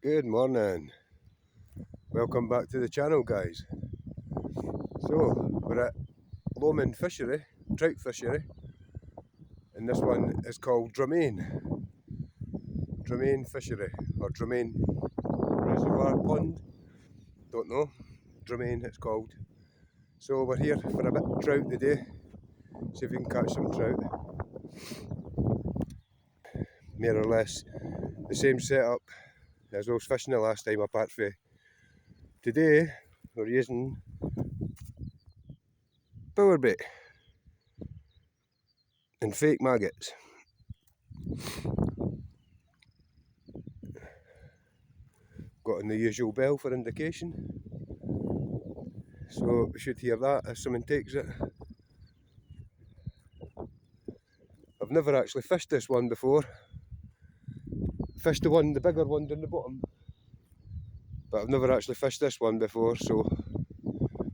Good morning. Welcome back to the channel, guys. So, we're at Lomond Fishery, Trout Fishery, and this one is called Dromane. Dromane Fishery, or Dromane Reservoir Pond. Don't know. Dromane it's called. So we're here for a bit of trout today. See if we can catch some trout. More or less the same setup as I was fishing the last time, apart from today we're using power bait and fake maggots. Got in the usual bell for indication, so we should hear that as someone takes it. I've never actually fished this one before. Fished the bigger one down the bottom, but I've never actually fished this one before, so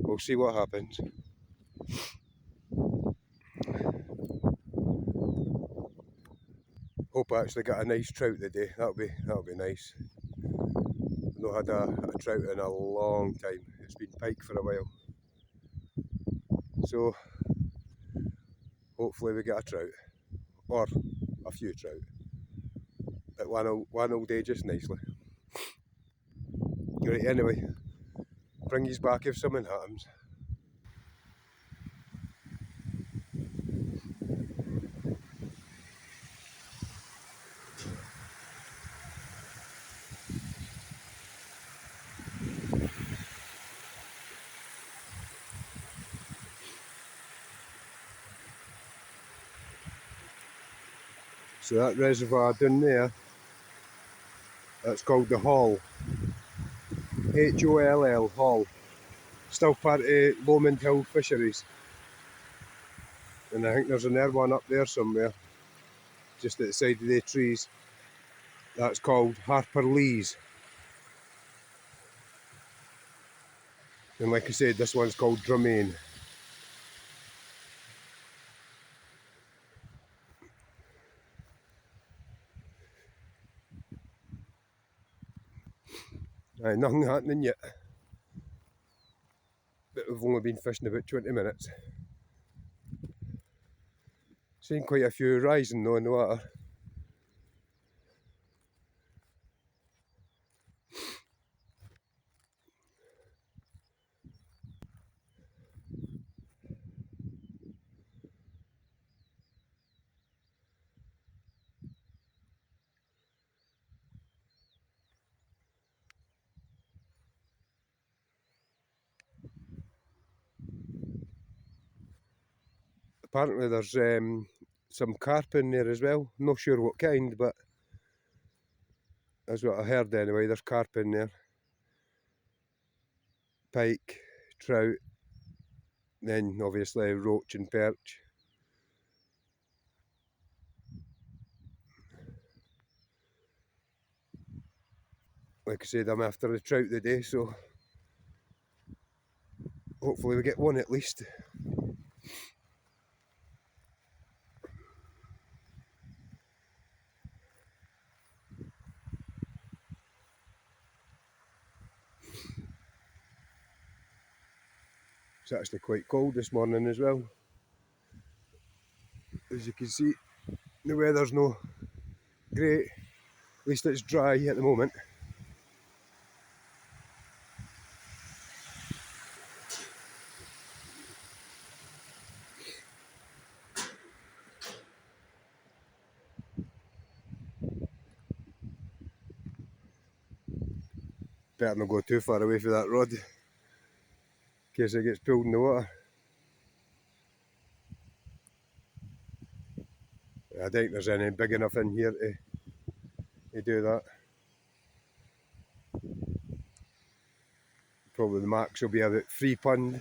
we'll see what happens. Hope I actually get a nice trout today. That'll be nice. I've not had a trout in a long time. It's been pike for a while, so hopefully we get a trout, or a few trout. But one will do just nicely. Right, anyway, bring yous back if something happens. So that reservoir down there, that's called the Hall. Holl, Hall. Still part of Lomond Hill Fisheries. And I think there's another one up there somewhere, just at the side of the trees. That's called Harper Lees. And like I said, this one's called Dromane. Aye, nothing happening yet. But we've only been fishing about 20 minutes. Seen quite a few rising though in the water. Apparently there's some carp in there as well. I'm not sure what kind, but that's what I heard anyway. There's carp in there. Pike, trout, then obviously roach and perch. Like I said, I'm after the trout today, so hopefully we get one at least. It's actually quite cold this morning as well. As you can see, the weather's no great. At least it's dry at the moment. Better not go too far away from that rod in case it gets pulled in the water. I don't think there's any big enough in here to do that. Probably the max will be about 3 pound.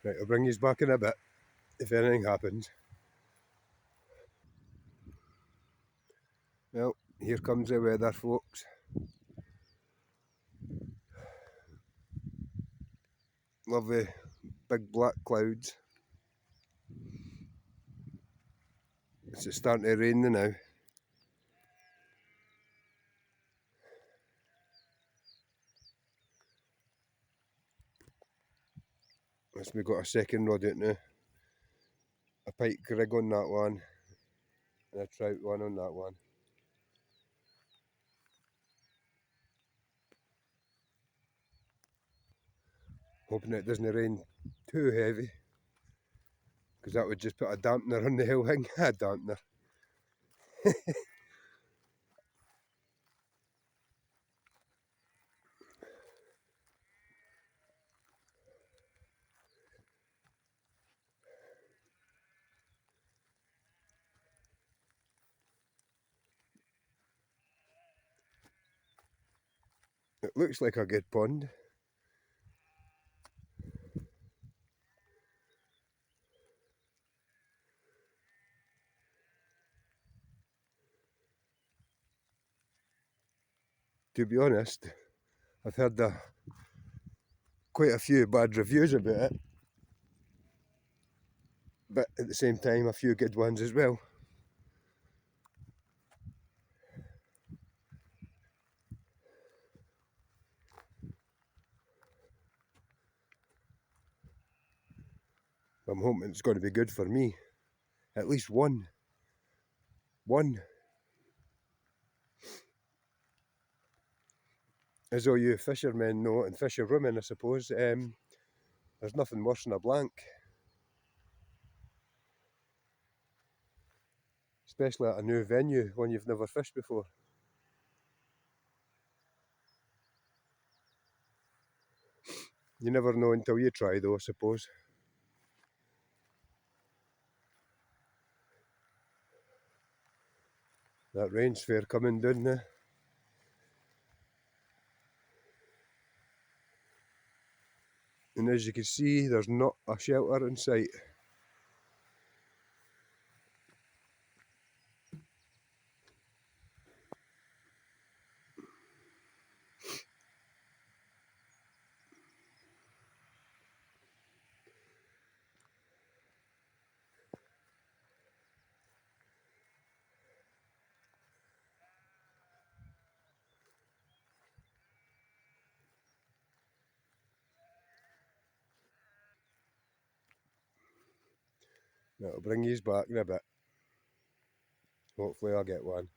Right, I'll bring you back in a bit if anything happens. Well, here comes the weather, folks. Lovely big black clouds. It's starting to rain now. We got a second rod out now. A pike rig on that one and a trout one on that one. Hoping it doesn't rain too heavy, because that would just put a dampener on the whole thing. A dampener. It looks like a good pond. To be honest, I've heard quite a few bad reviews about it, but at the same time a few good ones as well. I'm hoping it's going to be good for me. At least one. As all you fishermen know, and fisherwomen I suppose, there's nothing worse than a blank. Especially at a new venue, one you've never fished before. You never know until you try though, I suppose. That rain's fair coming down now. And as you can see, there's not a shelter in sight. That'll bring yous back in a bit. Hopefully I'll get one.